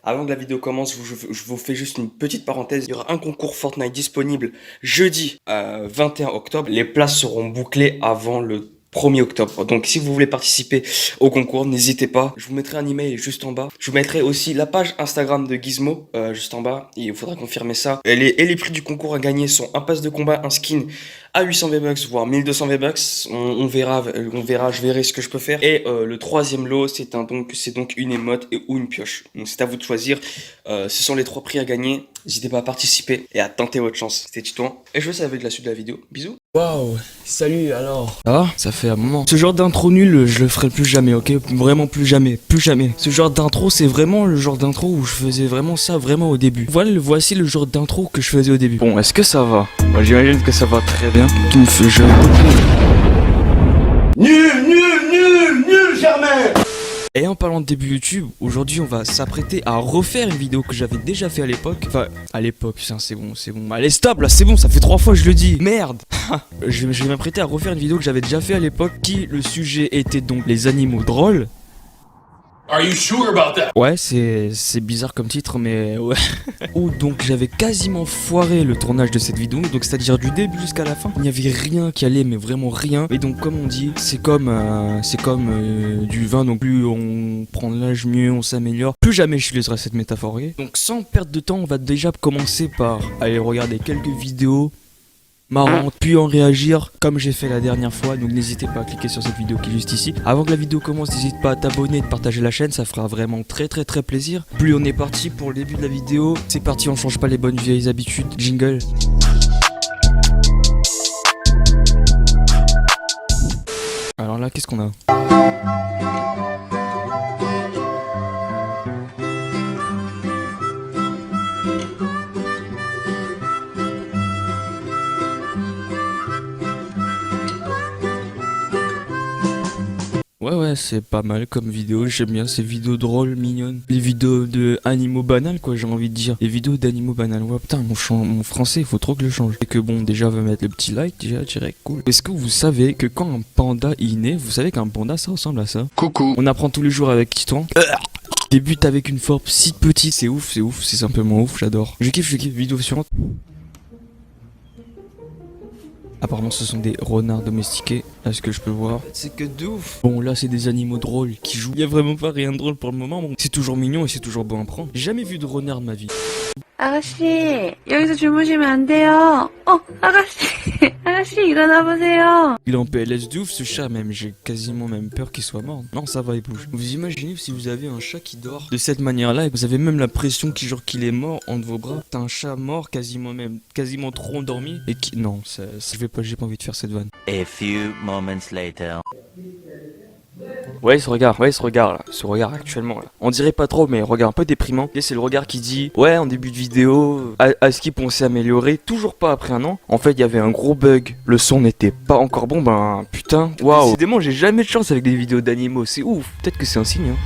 Avant que la vidéo commence, je vous fais juste une petite parenthèse. Il y aura un concours Fortnite disponible jeudi 21 octobre. Les places seront bouclées avant le 1er octobre. Donc si vous voulez participer au concours, n'hésitez pas. Je vous mettrai un email juste en bas. Je vous mettrai aussi la page Instagram de Gizmo juste en bas. Il faudra confirmer ça. Et les prix du concours à gagner sont un pass de combat, un skin à 800 V-Bucks, voire 1200 V-Bucks. On verra, je verrai ce que je peux faire. Et le troisième lot, c'est donc une émote ou une pioche. Donc c'est à vous de choisir. Ce sont les 3 prix à gagner. N'hésitez pas à participer et à tenter votre chance. C'était Titouan. Et je vous laisse avec la suite de la vidéo. Bisous. Waouh, salut alors. Ça va? Ça fait un moment. Ce genre d'intro nul, je le ferai plus jamais, ok? Vraiment plus jamais, plus jamais. Ce genre d'intro, c'est vraiment le genre d'intro où je faisais vraiment ça vraiment au début. Voici le genre d'intro que je faisais au début. Bon, est-ce que ça va? Moi, j'imagine que ça va très bien. Tout me fait jeune. Nul, Germain. Et en parlant de début YouTube, aujourd'hui on va s'apprêter à refaire une vidéo que j'avais déjà fait à l'époque. Enfin, à l'époque, c'est bon. Allez, stop là, c'est bon, ça fait 3 fois que je le dis. Merde. Je vais m'apprêter à refaire une vidéo que j'avais déjà fait à l'époque, qui le sujet était donc les animaux drôles. Are you sure about that? Ouais, c'est bizarre comme titre, mais ouais. Où donc j'avais quasiment foiré le tournage de cette vidéo, donc c'est-à-dire du début jusqu'à la fin, il n'y avait rien qui allait, mais vraiment rien. Et donc comme on dit, c'est comme du vin, donc plus on prend de l'âge, mieux on s'améliore. Plus jamais j'utiliserai cette métaphore. Okay, donc sans perdre de temps, on va déjà commencer par aller regarder quelques vidéos marrante, puis en réagir comme j'ai fait la dernière fois. Donc n'hésitez pas à cliquer sur cette vidéo qui est juste ici. Avant que la vidéo commence, n'hésite pas à t'abonner et de partager la chaîne, ça fera vraiment très plaisir. Plus on est parti pour le début de la vidéo. C'est parti, on change pas les bonnes vieilles habitudes. Jingle. Alors là, qu'est-ce qu'on a ? Ouais, c'est pas mal comme vidéo, j'aime bien ces vidéos drôles, mignonnes. Les vidéos de animaux banals, quoi, j'ai envie de dire. Les vidéos d'animaux banals, ouais, putain, mon français, il faut trop que je le change. Et que bon, déjà, on va mettre le petit like, déjà, direct, cool. Est-ce que vous savez que quand un panda il naît, vous savez qu'un panda, ça ressemble à ça? Coucou. On apprend tous les jours avec Titouan. Débute avec une forme si petite, c'est ouf, c'est simplement ouf, j'adore. Je kiffe, vidéo suivante. Apparemment ce sont des renards domestiqués, à ce que je peux voir. C'est que de ouf. Bon là c'est des animaux drôles qui jouent. Il y a vraiment pas rien de drôle pour le moment. Bon, c'est toujours mignon et c'est toujours bon à prendre. J'ai jamais vu de renard de ma vie. 아가씨, 여기서 주무시면 안 돼요. 아가씨, 아가씨 일어나 보세요. Il est en PLS de ouf ce chat même, j'ai quasiment même peur qu'il soit mort. Non ça va, il bouge. Vous imaginez si vous avez un chat qui dort de cette manière là et vous avez même l'impression qu'il est mort entre vos bras. T'as un chat mort quasiment trop endormi et qui... Non, j'ai pas envie de faire cette vanne. A few moments later. Ouais, ce regard là, ce regard actuellement là. On dirait pas trop, mais regard un peu déprimant. Et c'est le regard qui dit, ouais, en début de vidéo, Askip on s'est amélioré, toujours pas après un an. En fait, il y avait un gros bug, le son n'était pas encore bon, ben putain, waouh. Décidément, j'ai jamais de chance avec des vidéos d'animaux, c'est ouf. Peut-être que c'est un signe, hein.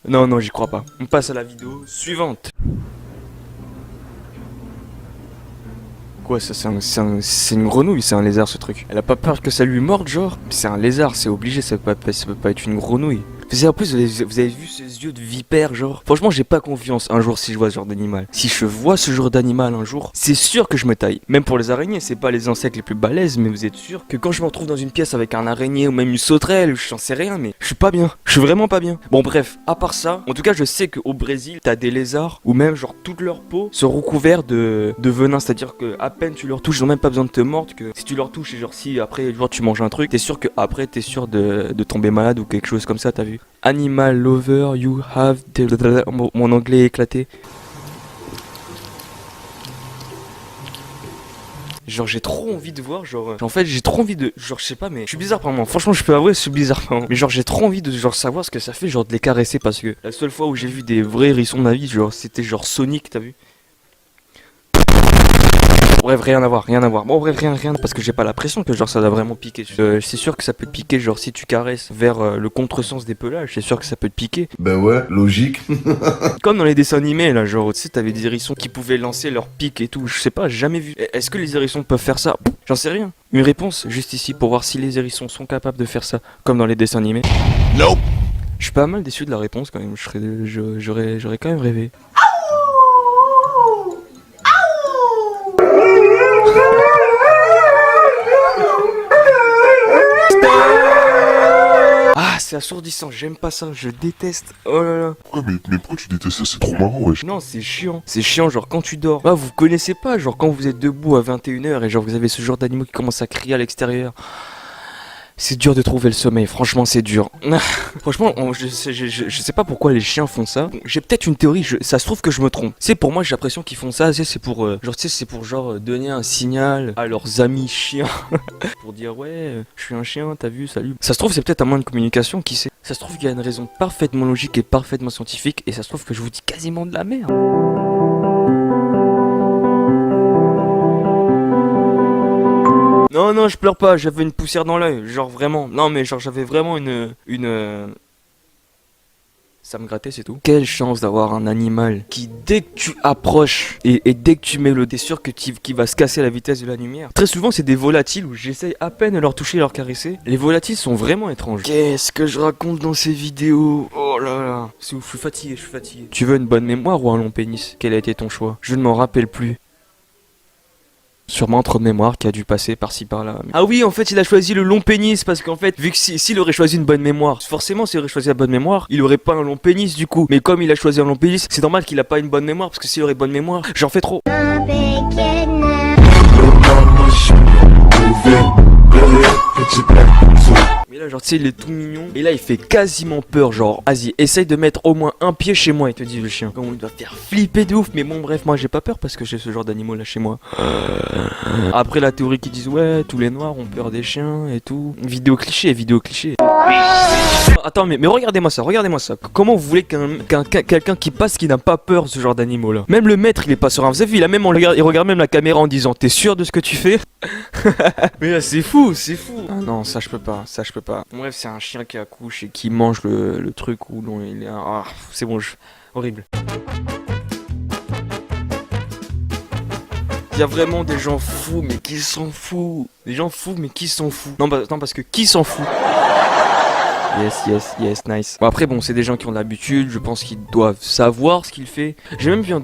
Non, j'y crois pas. On passe à la vidéo suivante. Quoi, ça c'est une grenouille, c'est un lézard ce truc. Elle a pas peur que ça lui morde genre? C'est un lézard, c'est obligé, ça peut pas être une grenouille. En plus, vous avez vu ses yeux de vipère, genre. Franchement, j'ai pas confiance un jour si je vois ce genre d'animal. Si je vois ce genre d'animal un jour, c'est sûr que je me taille. Même pour les araignées, c'est pas les insectes les plus balèzes, mais vous êtes sûr que quand je me retrouve dans une pièce avec un araignée ou même une sauterelle, j'en sais rien, mais je suis pas bien. Je suis vraiment pas bien. Bon, bref, à part ça, en tout cas, je sais qu'au Brésil, t'as des lézards où même, genre, toute leur peau sont recouverts de venin. C'est-à-dire que à peine tu leur touches, ils ont même pas besoin de te mordre. Que si tu leur touches et genre, si après, genre, tu manges un truc, t'es sûr que après, t'es sûr de tomber malade ou quelque chose comme ça, t'as vu? Animal lover, you have... Mon anglais est éclaté. Genre j'ai trop envie de voir, genre... En fait j'ai trop envie de... Genre je sais pas mais... Je suis bizarre par moi, franchement je peux avouer je suis bizarre par moi. Mais genre j'ai trop envie de genre savoir ce que ça fait, genre de les caresser. Parce que la seule fois où j'ai vu des vrais hérissons de ma vie, genre c'était genre Sonic, t'as vu? Bref, rien à voir. Bon, bref, rien, parce que j'ai pas la pression que genre ça doit vraiment piquer. C'est sûr que ça peut te piquer, genre si tu caresses vers le contresens des pelages, c'est sûr que ça peut te piquer. Ben ouais, logique. Comme dans les dessins animés, là, genre, tu sais, t'avais des hérissons qui pouvaient lancer leur pic et tout, je sais pas, j'ai jamais vu. Est-ce que les hérissons peuvent faire ça? J'en sais rien. Une réponse, juste ici, pour voir si les hérissons sont capables de faire ça, comme dans les dessins animés. Nope. Je suis pas mal déçu de la réponse quand même, j'aurais quand même rêvé. Ah, c'est assourdissant, j'aime pas ça, je déteste. Oh là là. Pourquoi mais pourquoi tu détestes ça? C'est trop marrant, wesh. Non, c'est chiant. C'est chiant, genre quand tu dors. Ah, vous connaissez pas, genre quand vous êtes debout à 21h et genre vous avez ce genre d'animaux qui commencent à crier à l'extérieur. C'est dur de trouver le sommeil, franchement c'est dur. Franchement, je sais pas pourquoi les chiens font ça. J'ai peut-être une théorie, ça se trouve que je me trompe. C'est pour moi j'ai l'impression qu'ils font ça, c'est pour genre donner un signal à leurs amis chiens. Pour dire ouais, je suis un chien, t'as vu, salut. Ça se trouve c'est peut-être un moyen de communication, qui sait. Ça se trouve qu'il y a une raison parfaitement logique et parfaitement scientifique, et ça se trouve que je vous dis quasiment de la merde. Non, non, je pleure pas, j'avais une poussière dans l'œil, genre vraiment. Non, mais genre j'avais vraiment ça me grattait, c'est tout. Quelle chance d'avoir un animal qui, dès que tu approches et dès que tu mets le... T'es sûr que qu'il va se casser à la vitesse de la lumière. Très souvent, c'est des volatiles où j'essaye à peine de leur toucher et leur caresser. Les volatiles sont vraiment étranges. Qu'est-ce que je raconte dans ces vidéos? Oh là là. C'est ouf, je suis fatigué, Tu veux une bonne mémoire ou un long pénis? Quel a été ton choix? Je ne m'en rappelle plus. Sûrement un trou de mémoire qui a dû passer par-ci par-là. Ah oui, en fait, il a choisi le long pénis parce qu'en fait, vu que s'il aurait choisi une bonne mémoire, forcément, s'il aurait choisi la bonne mémoire, il aurait pas un long pénis du coup. Mais comme il a choisi un long pénis, c'est normal qu'il a pas une bonne mémoire parce que s'il aurait bonne mémoire, j'en fais trop. Mais là, genre, tu sais, il est tout mignon. Et là, il fait quasiment peur. Genre, vas-y, essaye de mettre au moins un pied chez moi, il te dit le chien. Comme il doit faire flipper de ouf. Mais bon, bref, moi, j'ai pas peur parce que j'ai ce genre d'animaux là chez moi. Après, la théorie qui disent, ouais, tous les noirs ont peur des chiens et tout. Vidéo cliché. Attends, mais regardez-moi ça. Comment vous voulez quelqu'un qui passe qui n'a pas peur de ce genre d'animaux là? Même le maître, il est pas serein. Vous avez vu, il regarde même la caméra en disant, t'es sûr de ce que tu fais? Mais là, c'est fou. Ah non, ça je peux pas. Bref, c'est un chien qui accouche et qui mange le truc où l'on il est. Ah, c'est bon, horrible. Il y a vraiment des gens fous, mais qui s'en foutent. Non, parce que qui s'en fout? Yes, nice. Bon, après, bon, c'est des gens qui ont l'habitude, je pense qu'ils doivent savoir ce qu'il fait. J'ai même vu un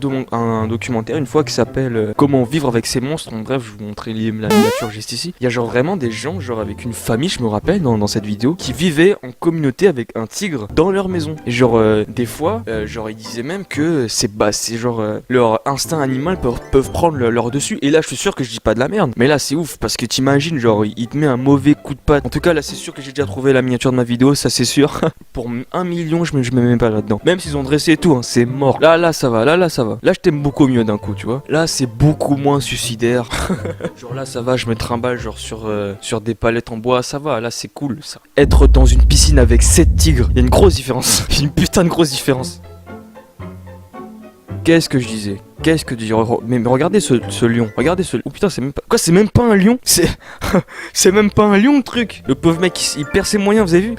documentaire une fois qui s'appelle Comment vivre avec ces monstres. En bref, je vais vous montrer la miniature juste ici. Il y a genre vraiment des gens, genre avec une famille, je me rappelle dans cette vidéo, qui vivaient en communauté avec un tigre dans leur maison. Et genre, des fois, genre, ils disaient même que c'est genre, leur instinct animal peuvent prendre leur dessus. Et là, je suis sûr que je dis pas de la merde. Mais là, c'est ouf, parce que t'imagines, genre, il te met un mauvais coup de patte. En tout cas, là, c'est sûr que j'ai déjà trouvé la miniature de ma vidéo. Ça c'est sûr. Pour 1 million, je me mets même pas là-dedans. Même s'ils ont dressé et tout, hein, c'est mort. Là ça va. Là je t'aime beaucoup mieux d'un coup, tu vois. Là c'est beaucoup moins suicidaire. Genre là ça va, je me trimballe genre sur des palettes en bois, ça va. Là c'est cool ça. Être dans une piscine avec 7 tigres, il y a une grosse différence. Une putain de grosse différence. Qu'est-ce que je disais? Mais regardez ce lion. Regardez ce... Oh putain, c'est même pas... Quoi, c'est même pas un lion? C'est même pas un lion, le truc. Le pauvre mec, il perd ses moyens, vous avez vu?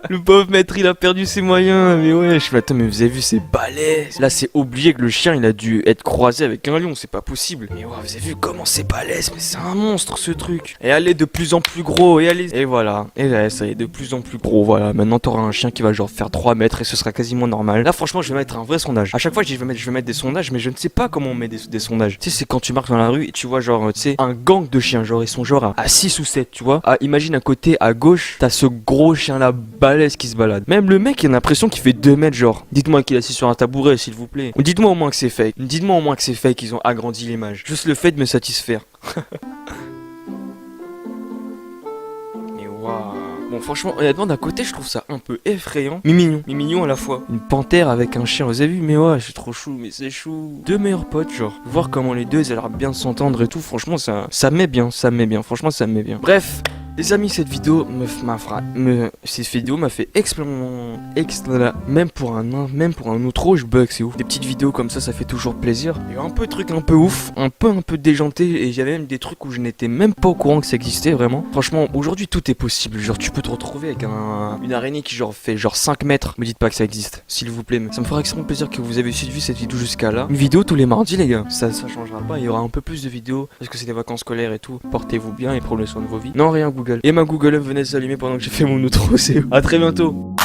Le pauvre maître, il a perdu ses moyens. Mais ouais, attends, mais vous avez vu, c'est balèze. Là, c'est obligé que le chien, il a dû être croisé avec un lion. C'est pas possible. Mais ouais, vous avez vu comment c'est balèze? Mais c'est un monstre, ce truc. Et allez de plus en plus gros. Et voilà. Et là, ça est de plus en plus gros. Voilà. Maintenant, t'auras un chien qui va genre faire 3 mètres et ce sera quasiment normal. Là, franchement, je vais mettre un vrai sondage. À chaque fois, je vais mettre des sondages, mais je ne sais pas comment on met des sondages. Tu sais, c'est quand tu marches dans la rue et tu vois genre, tu sais, un gang de chiens, genre ils sont genre à 6 ou 7, tu vois. Ah, imagine à côté, à gauche, t'as ce gros chien là balèze qui se balade. Même le mec, il a l'impression qu'il fait 2 mètres, genre. Dites-moi qu'il est assis sur un tabouret, s'il vous plaît. Ou dites-moi au moins que c'est fake. Dites-moi au moins que c'est fake, qu'ils ont agrandi l'image. Juste le fait de me satisfaire. Mais waouh. Bon, franchement, honnêtement, d'un côté, je trouve ça un peu effrayant, mais mignon à la fois. Une panthère avec un chien, vous avez vu? Mais ouais, c'est trop chou, mais c'est chou. 2 meilleurs potes, genre. Voir comment les deux, ils ont l'air bien s'entendre et tout, franchement, ça met bien, franchement, ça me met bien. Bref. Les amis, cette vidéo m'a fait extrêmement même pour un outro, je bug, c'est ouf. Des petites vidéos comme ça fait toujours plaisir. Il y a un peu de trucs un peu ouf, un peu déjanté, et j'avais même des trucs où je n'étais même pas au courant que ça existait vraiment. Franchement, aujourd'hui tout est possible. Genre tu peux te retrouver avec une araignée qui genre fait genre 5 mètres. Me dites pas que ça existe, s'il vous plaît. Ça me fera extrêmement plaisir que vous avez suivi cette vidéo jusqu'à là. Une vidéo tous les mardis les gars. Ça changera pas, il y aura un peu plus de vidéos parce que c'est des vacances scolaires et tout. Portez-vous bien et prenez soin de vos vies. Non rien Google. Et ma Google venait de s'allumer pendant que j'ai fait mon outro, c'est... À très bientôt.